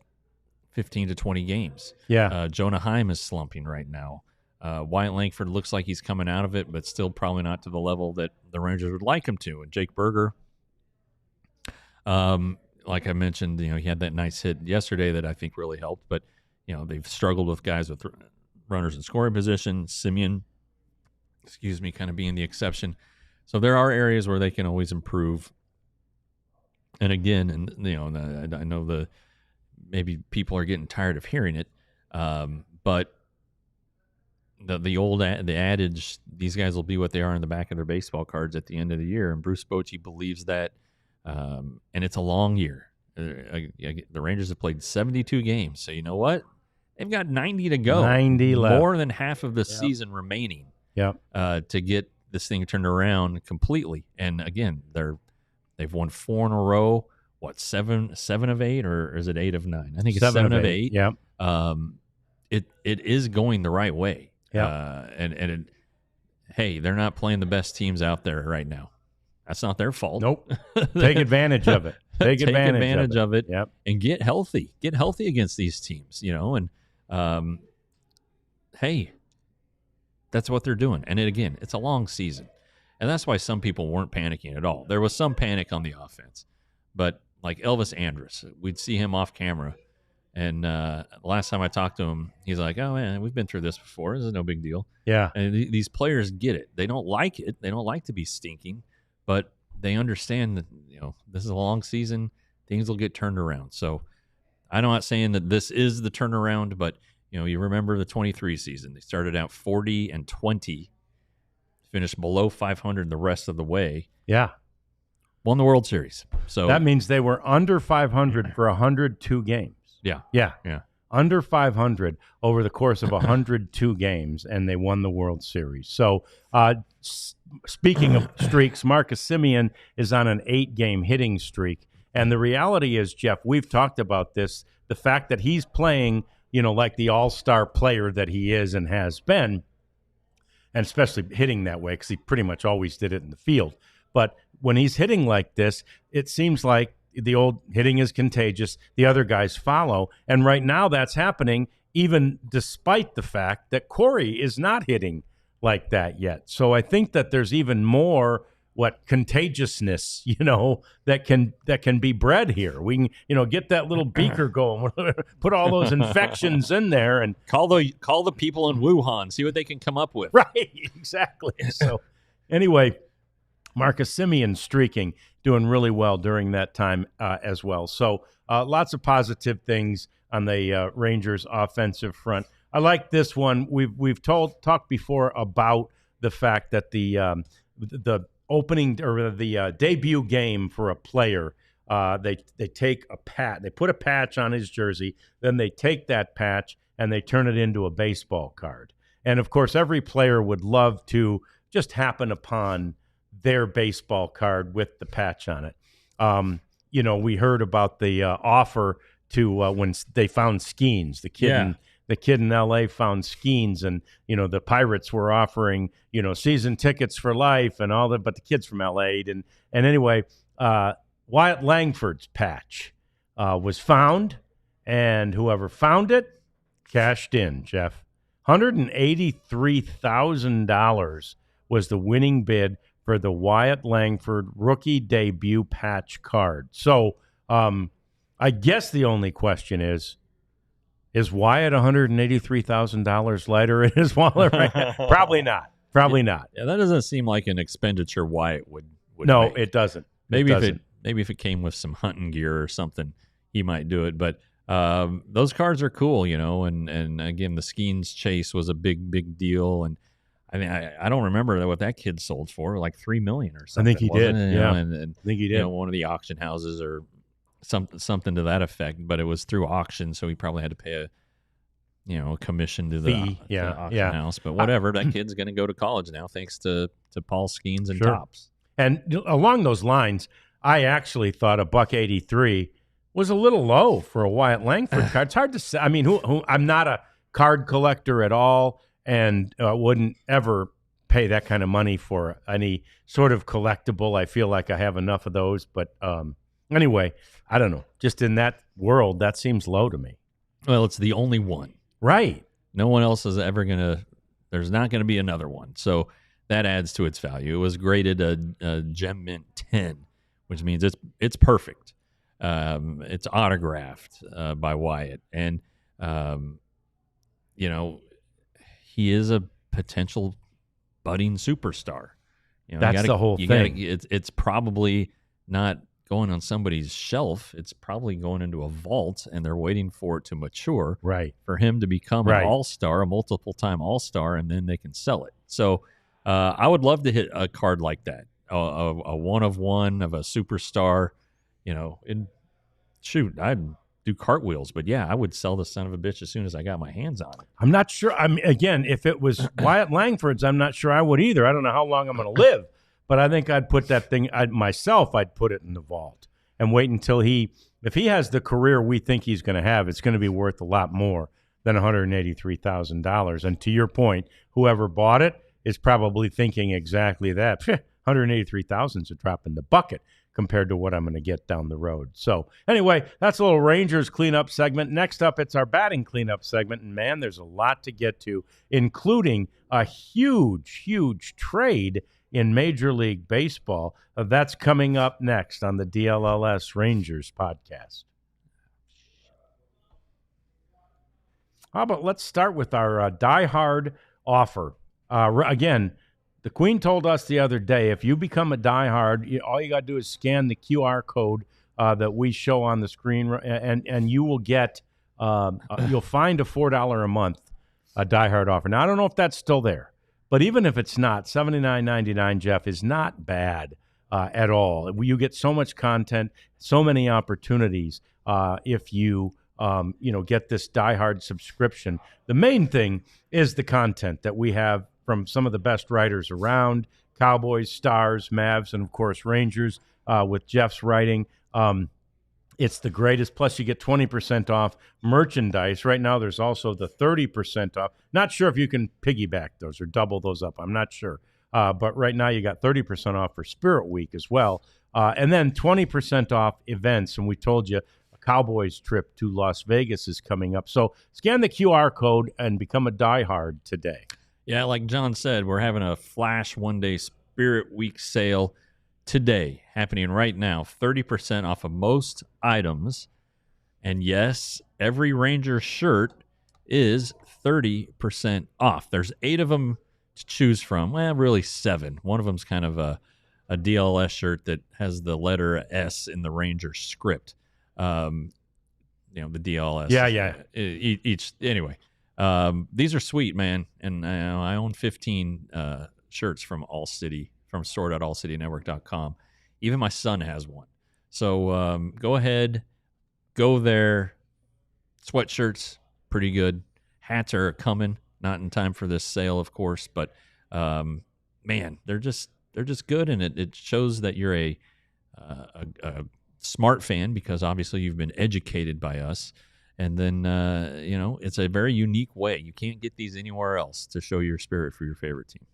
15 to 20 games. Yeah. Jonah Heim is slumping right now. Wyatt Langford looks like he's coming out of it, but still probably not to the level that the Rangers would like him to. And Jake Berger, like I mentioned, he had that nice hit yesterday that I think really helped. But they've struggled with guys with runners in scoring position. Simeon, kind of being the exception. So there are areas where they can always improve. And again, I know maybe people are getting tired of hearing it, but the adage, these guys will be what they are in the back of their baseball cards at the end of the year, and Bruce Bochy believes that, and it's a long year. The Rangers have played 72 games, so you know what? They've got 90 to go. 90 left. More than half of the season remaining. Yep. To get this thing turned around completely. And again, they've won 4 in a row. What, seven of 8, or is it 8 of 9? I think it's 7 of 8. Yep. It is going the right way. Yep. Hey, they're not playing the best teams out there right now. That's not their fault. Nope. Take advantage of it. Take advantage of it. Yep. And get healthy. Get healthy against these teams, and hey, that's what they're doing. And again, it's a long season. And that's why some people weren't panicking at all. There was some panic on the offense. But like Elvis Andrus, we'd see him off camera. And last time I talked to him, he's like, oh, man, we've been through this before. This is no big deal. Yeah. And these players get it. They don't like it. They don't like to be stinking. But they understand that, this is a long season. Things will get turned around. So I'm not saying that this is the turnaround, but, you remember the 23 season. They started out 40-20, finished below 500 the rest of the way. Yeah. Won the World Series. So that means they were under 500 for 102 games. Yeah. Yeah. Yeah. Under 500 over the course of 102 games, and they won the World Series. So, speaking of streaks, Marcus Semien is on an 8-game hitting streak. And the reality is, Jeff, we've talked about this, the fact that he's playing, like the all-star player that he is and has been, and especially hitting that way because he pretty much always did it in the field. But when he's hitting like this, it seems like the old hitting is contagious. The other guys follow. And right now that's happening even despite the fact that Corey is not hitting like that yet. So I think that there's even more contagiousness, that can be bred here. We can, get that little beaker going, put all those infections in there, and call the people in Wuhan, see what they can come up with. Right, exactly. So anyway, Marcus Semien streaking, doing really well during that time as well. So lots of positive things on the Rangers offensive front. I like this one. We've talked before about the fact that the opening or the debut game for a player, they take they put a patch on his jersey, then they take that patch and they turn it into a baseball card. And of course, every player would love to just happen upon their baseball card with the patch on it. We heard about the offer to when they found Skeens, the kid in L.A. found Skeens, and the Pirates were offering season tickets for life and all that, but the kid's from L.A. and anyway, Wyatt Langford's patch was found, and whoever found it cashed in. Jeff, $183,000 was the winning bid for the Wyatt Langford rookie debut patch card. So I guess the only question is Wyatt $183,000 lighter in his wallet right now? Probably not. Probably not. Yeah, that doesn't seem like an expenditure Wyatt would No, make. It doesn't. Maybe if it came with some hunting gear or something, he might do it. But those cards are cool, and again, the Skeens chase was a big deal. And I mean, I don't remember what that kid sold for, like $3 million or something. I think he did. Yeah, I think he did. One of the auction houses or something to that effect. But it was through auction, so he probably had to pay a commission to the auction house. But whatever, that kid's going to go to college now, thanks to Paul Skeens and Topps. And along those lines, I actually thought $183 was a little low for a Wyatt Langford card. It's hard to say. I mean, I'm not a card collector at all, and wouldn't ever pay that kind of money for any sort of collectible. I feel like I have enough of those. But anyway, I don't know. Just in that world, that seems low to me. Well, it's the only one. Right. No one else is ever going to – there's not going to be another one. So that adds to its value. It was graded a Gem Mint 10, which means it's perfect. It's autographed by Wyatt. And, he is a potential budding superstar. That's the whole thing. It's probably not going on somebody's shelf. It's probably going into a vault, and they're waiting for it to mature, Right. for him to become Right. an all-star, a multiple-time all-star, and then they can sell it. So I would love to hit a card like that, a one-of-one of a superstar. Shoot, I'd do cartwheels, but yeah, I would sell the son of a bitch as soon as I got my hands on it. I'm not sure. Again, if it was Wyatt Langford's, I'm not sure I would either. I don't know how long I'm going to live, but I think I'd put that thing I'd put it in the vault and wait until if he has the career we think he's going to have, it's going to be worth a lot more than $183,000. And to your point, whoever bought it is probably thinking exactly that. $183,000 is a drop in the bucket compared to what I'm going to get down the road. So anyway, that's a little Rangers cleanup segment. Next up, it's our batting cleanup segment. And man, there's a lot to get to, including a huge, huge trade in Major League Baseball. That's coming up next on the DLLS Rangers podcast. How about let's start with our diehard offer. Again, the Queen told us the other day, if you become a diehard, all you got to do is scan the QR code that we show on the screen, and you will get, you'll find a $4 a month diehard offer. Now, I don't know if that's still there, but even if it's not, $79.99, Jeff, is not bad at all. You get so much content, so many opportunities if you get this diehard subscription. The main thing is the content that we have from some of the best writers around, Cowboys, Stars, Mavs, and, of course, Rangers with Jeff's writing. It's the greatest. Plus, you get 20% off merchandise. Right now, there's also the 30% off. Not sure if you can piggyback those or double those up. I'm not sure. But right now, you got 30% off for Spirit Week as well. And then 20% off events. And we told you a Cowboys trip to Las Vegas is coming up. So scan the QR code and become a diehard today. Yeah, like John said, we're having a flash one-day Spirit Week sale today, happening right now, 30% off of most items. And yes, every Ranger shirt is 30% off. There's 8 of them to choose from. Well, really 7. One of them's kind of a DLS shirt that has the letter S in the Ranger script. The DLS. Yeah. Anyway. These are sweet, man, and I own 15 shirts from ALLCITY, from store.allcitynetwork.com. Even my son has one. So go ahead, go there. Sweatshirts, pretty good. Hats are coming, not in time for this sale, of course, but man, they're just good, and it shows that you're a smart fan, because obviously you've been educated by us. And then, it's a very unique way. You can't get these anywhere else to show your spirit for your favorite team.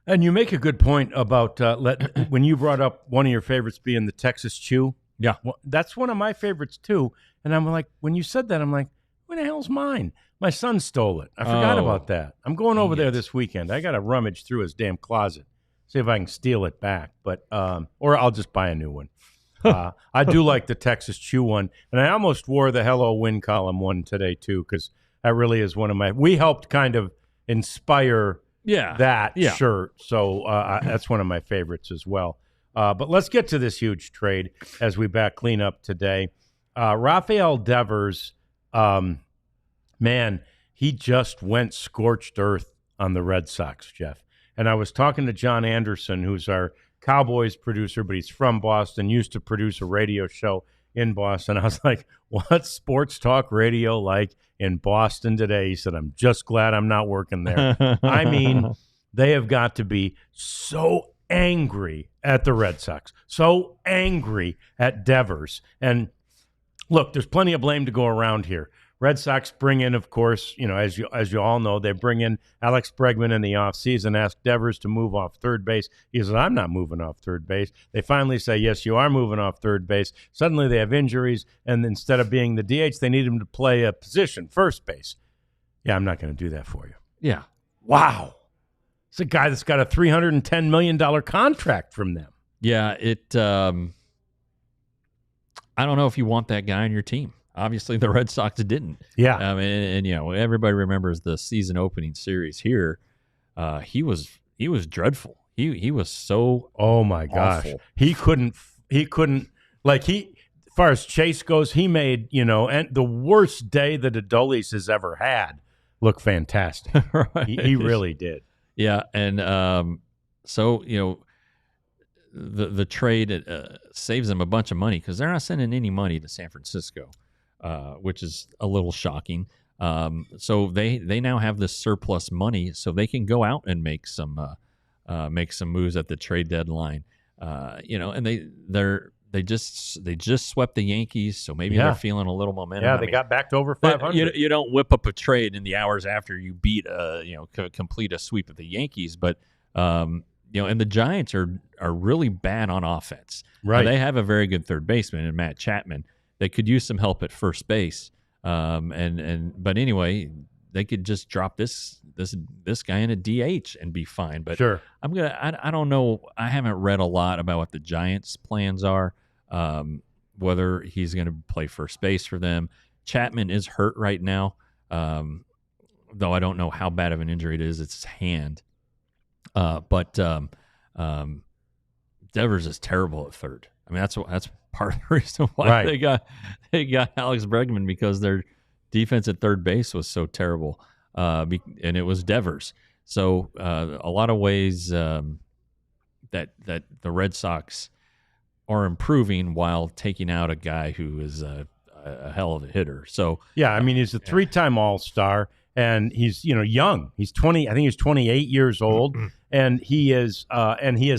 And you make a good point about when you brought up one of your favorites being the Texas Chew. Yeah. Well, that's one of my favorites, too. And I'm like, when you said that, I'm like, where the hell's mine? My son stole it. I forgot about that. I'm going over there this weekend. I got to rummage through his damn closet, see if I can steal it back. But or I'll just buy a new one. I do like the Texas Chew one, and I almost wore the Hello Win Column one today too, because that really is one of my. We helped kind of inspire that shirt, so that's one of my favorites as well. But let's get to this huge trade as we back clean up today. Rafael Devers, man, he just went scorched earth on the Red Sox, Jeff. And I was talking to John Anderson, who's our Cowboys producer, but he's from Boston, used to produce a radio show in Boston. I was like, what's sports talk radio like in Boston today? He said, I'm just glad I'm not working there. I mean, they have got to be so angry at the Red Sox, so angry at Devers. And look, there's plenty of blame to go around here. Red Sox bring in, of course, as you all know, they bring in Alex Bregman in the offseason, ask Devers to move off third base. He says, I'm not moving off third base. They finally say, yes, you are moving off third base. Suddenly they have injuries, and instead of being the DH, they need him to play a position, first base. Yeah, I'm not going to do that for you. Yeah. Wow. It's a guy that's got a $310 million contract from them. Yeah, I don't know if you want that guy on your team. Obviously, the Red Sox didn't. Yeah. And everybody remembers the season opening series here. He was dreadful. He was so oh my gosh. awful. He couldn't Like as far as Chase goes, he made, and the worst day that Dlls has ever had look fantastic. Right. He really did. Yeah, and so the trade saves them a bunch of money because they're not sending any money to San Francisco, which is a little shocking. So they now have this surplus money, so they can go out and make some moves at the trade deadline. And they just swept the Yankees, so maybe they're feeling a little momentum. Yeah, they got back to over 500. You don't whip up a trade in the hours after you complete a sweep of the Yankees, but and the Giants are really bad on offense. Right, now, they have a very good third baseman in Matt Chapman. They could use some help at first base, but anyway, they could just drop this guy in a DH and be fine. But sure, I don't know. I haven't read a lot about what the Giants' plans are. Whether he's going to play first base for them. Chapman is hurt right now, though I don't know how bad of an injury it is. It's his hand. But Devers is terrible at third. I mean, that's part of the reason why they got Alex Bregman, because their defense at third base was so terrible, and it was Devers. So a lot of ways that the Red Sox are improving while taking out a guy who is a hell of a hitter. So yeah, I mean, he's a three-time All-Star, and he's young. He's 20. I think he's 28 years old, and he has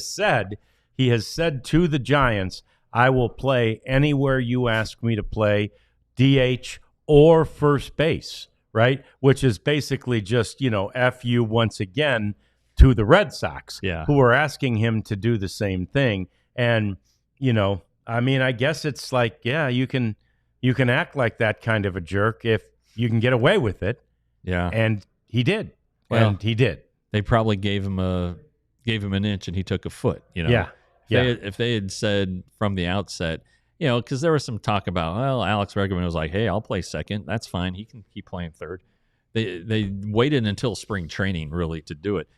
said to the Giants, "I will play anywhere you ask me to play, DH or first base." Right, which is basically just F you once again to the Red Sox, who are asking him to do the same thing. And I mean, I guess it's like, you can act like that kind of a jerk if you can get away with it. Yeah, and he did. They probably gave him an inch and he took a foot. If they had said from the outset, because there was some talk about, well, Alex Bregman was like, hey, I'll play second. That's fine. He can keep playing third. They waited until spring training really to do it.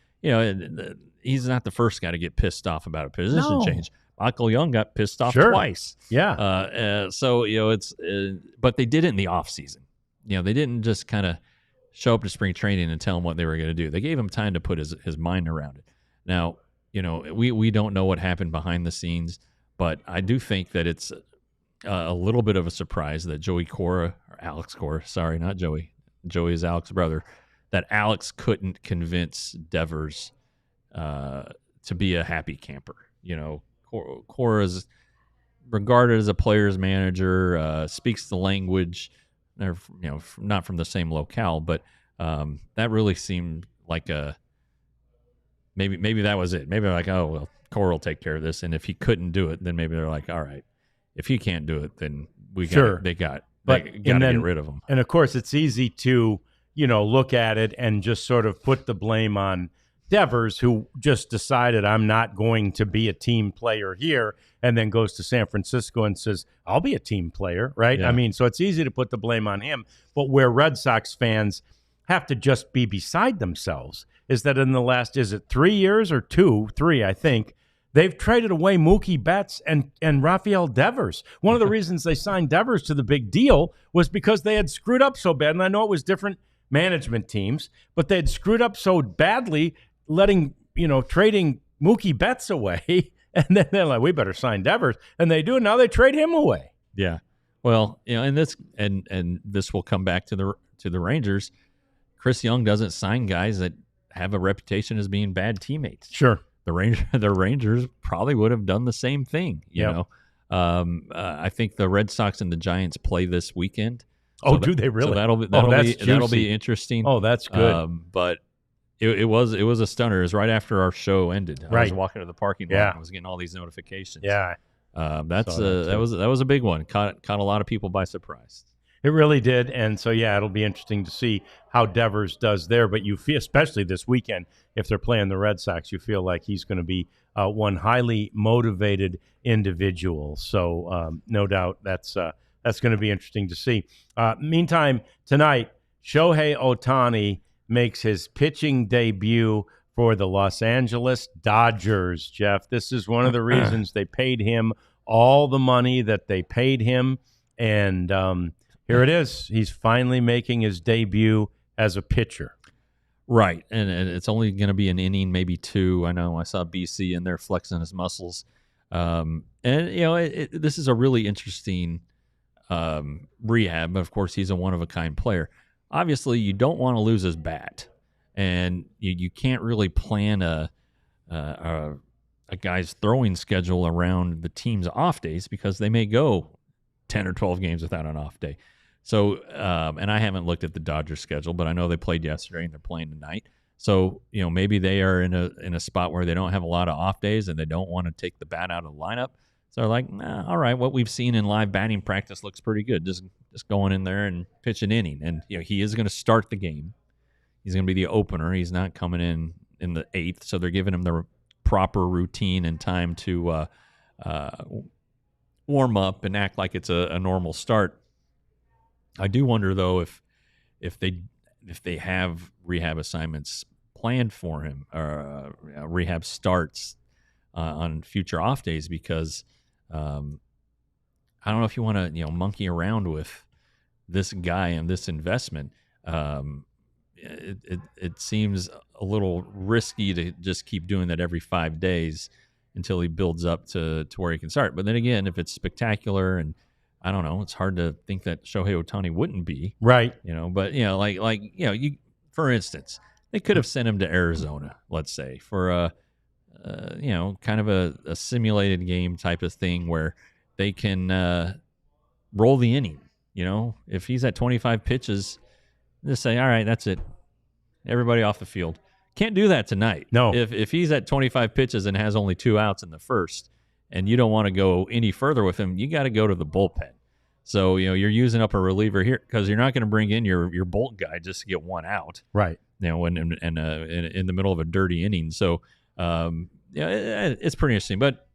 He's not the first guy to get pissed off about a position change. Michael Young got pissed off twice. Yeah. So it's but they did it in the off season. They didn't just kind of show up to spring training and tell him what they were going to do. They gave him time to put his mind around it. Now, we don't know what happened behind the scenes, but I do think that it's a little bit of a surprise that Alex Cora, sorry, not Joey. Joey is Alex's brother. That Alex couldn't convince Devers to be a happy camper. Cora is regarded as a player's manager, speaks the language. They're not from the same locale, but that really seemed like maybe that was it. Maybe they're like, oh well, Cora will take care of this, and if he couldn't do it, then maybe they're like, all right, if he can't do it, then they got to get rid of him. And of course, it's easy to look at it and just sort of put the blame on Devers, who just decided, I'm not going to be a team player here, and then goes to San Francisco and says, I'll be a team player, right? Yeah. I mean, so it's easy to put the blame on him. But where Red Sox fans have to just be beside themselves is that in the last, is it 3 years or 3, I think, they've traded away Mookie Betts and Rafael Devers. One of the reasons they signed Devers to the big deal was because they had screwed up so bad. And I know it was different management teams, but they had screwed up so badly trading Mookie Betts away. And then they're like, we better sign Devers. And they do. And now they trade him away. Yeah. Well, and this will come back to the Rangers. Chris Young doesn't sign guys that have a reputation as being bad teammates. Sure. The Rangers probably would have done the same thing. You know, I think the Red Sox and the Giants play this weekend. So do they really? So that'll be interesting. Oh, that's good. But it was a stunner. It was right after our show ended. I was walking to the parking lot. And I was getting all these notifications. Yeah, that was a big one. Caught a lot of people by surprise. It really did, and so it'll be interesting to see how Devers does there. But you feel, especially this weekend, if they're playing the Red Sox, you feel like he's going to be one highly motivated individual. So no doubt that's going to be interesting to see. Meantime, tonight, Shohei Ohtani makes his pitching debut for the Los Angeles Dodgers. Jeff, this is one of the reasons they paid him all the money that they paid him. And here it is. He's finally making his debut as a pitcher. Right, and it's only going to be an inning, maybe two. I know I saw BC in there flexing his muscles. And, this is a really interesting rehab. Of course, he's a one-of-a-kind player. Obviously, you don't want to lose his bat. And you can't really plan a guy's throwing schedule around the team's off days because they may go 10 or 12 games without an off day. So, and I haven't looked at the Dodgers schedule, but I know they played yesterday and they're playing tonight. So, maybe they are in a spot where they don't have a lot of off days and they don't want to take the bat out of the lineup. So they're like, nah, all right, what we've seen in live batting practice looks pretty good. Just going in there and pitch an inning. And, he is going to start the game. He's going to be the opener. He's not coming in the eighth. So they're giving him the proper routine and time to warm up and act like it's a normal start. I do wonder though if they have rehab assignments planned for him or rehab starts on future off days because I don't know if you want to monkey around with this guy and this investment. It seems a little risky to just keep doing that every 5 days until he builds up to where he can start. But then again, if it's spectacular and I don't know, it's hard to think that Shohei Ohtani wouldn't be. Right. But you for instance, they could have sent him to Arizona, let's say, for kind of a simulated game type of thing where they can roll the inning. If he's at 25 pitches, just say, all right, that's it. Everybody off the field. Can't do that tonight. No. If he's at 25 pitches and has only 2 outs in the first, and you don't want to go any further with him, you got to go to the bullpen. So, you're using up a reliever here because you're not going to bring in your bolt guy just to get 1 out. Right. In the middle of a dirty inning. So, it's pretty interesting. But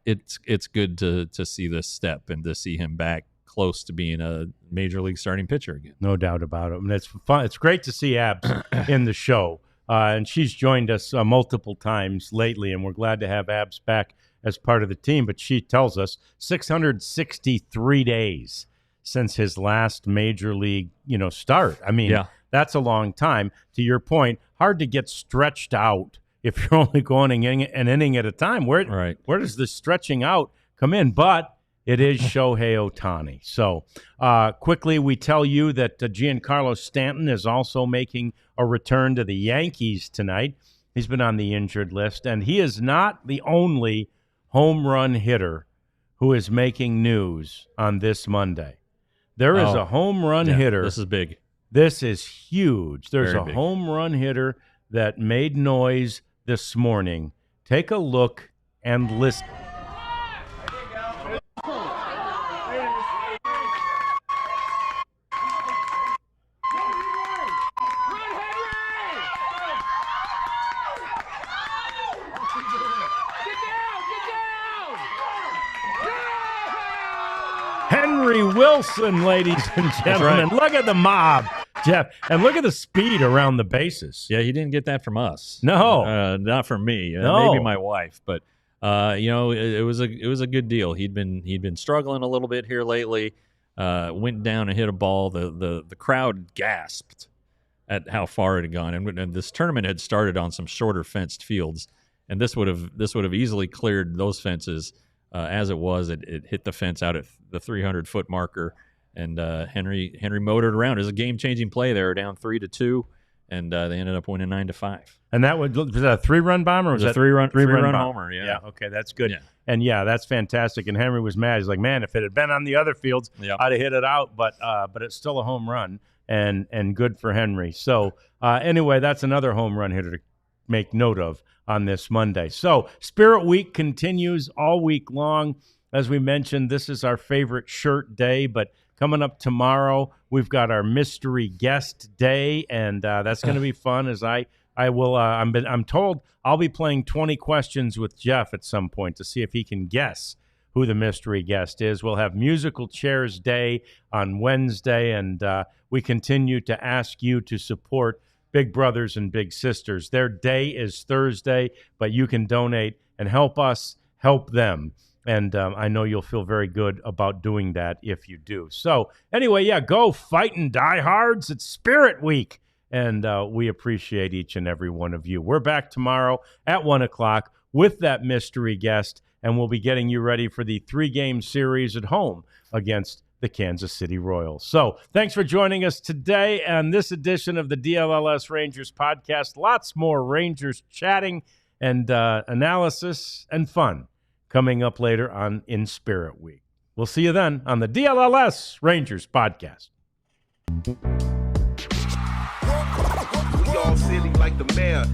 it's good to see this step and to see him back close to being a major league starting pitcher again. No doubt about it. And it's fun. It's great to see Abs in the show. And she's joined us multiple times lately, and we're glad to have Abs back as part of the team. But she tells us 663 days since his last major league, start. I mean, That's a long time. To your point, hard to get stretched out if you're only going an inning at a time. Where does the stretching out come in? But it is Shohei Ohtani. So quickly, we tell you that Giancarlo Stanton is also making a return to the Yankees tonight. He's been on the injured list, and he is not the only home run hitter who is making news on this Monday. There is a home run hitter. This is big. This is huge. There's Very a big. home run hitter that made noise this morning. Take a look and listen. Henry Wilson, ladies and gentlemen. right. Look at the mob, Jeff. And look at the speed around the bases. Yeah, he didn't get that from us. No. Not from me. No. Maybe my wife, but it was a good deal. He'd been struggling a little bit here lately. Went down and hit a ball. The crowd gasped at how far it had gone, and this tournament had started on some shorter fenced fields, and this would have easily cleared those fences. As it was, it hit the fence out at the 300-foot marker, and Henry motored around. It was a game-changing play. They were down 3-2, and they ended up winning 9-5. And was that a 3-run bomber? Or It was a three-run bomber? homer. Yeah. Okay, that's good. Yeah. And that's fantastic. And Henry was mad. He's like, man, if it had been on the other fields, Yep. I'd have hit it out. But it's still a home run, and good for Henry. So anyway, that's another home run hitter to make note of on this Monday. So Spirit Week continues all week long. As we mentioned, this is our favorite shirt day, but coming up tomorrow, we've got our mystery guest day, and that's going to be fun. As I will, I'm told I'll be playing 20 questions with Jeff at some point to see if he can guess who the mystery guest is. We'll have musical chairs day on Wednesday, and we continue to ask you to support Big Brothers and Big Sisters. Their day is Thursday, but you can donate and help us help them. And I know you'll feel very good about doing that if you do. So anyway, yeah, go fighting diehards. It's Spirit Week. And we appreciate each and every one of you. We're back tomorrow at 1 o'clock with that mystery guest. And we'll be getting you ready for the 3-game series at home against the Kansas City Royals. So thanks for joining us today on this edition of the DLLS Rangers podcast. Lots more Rangers chatting and analysis and fun coming up later on in Spirit Week. We'll see you then on the DLLS Rangers podcast. We all silly like the mayor.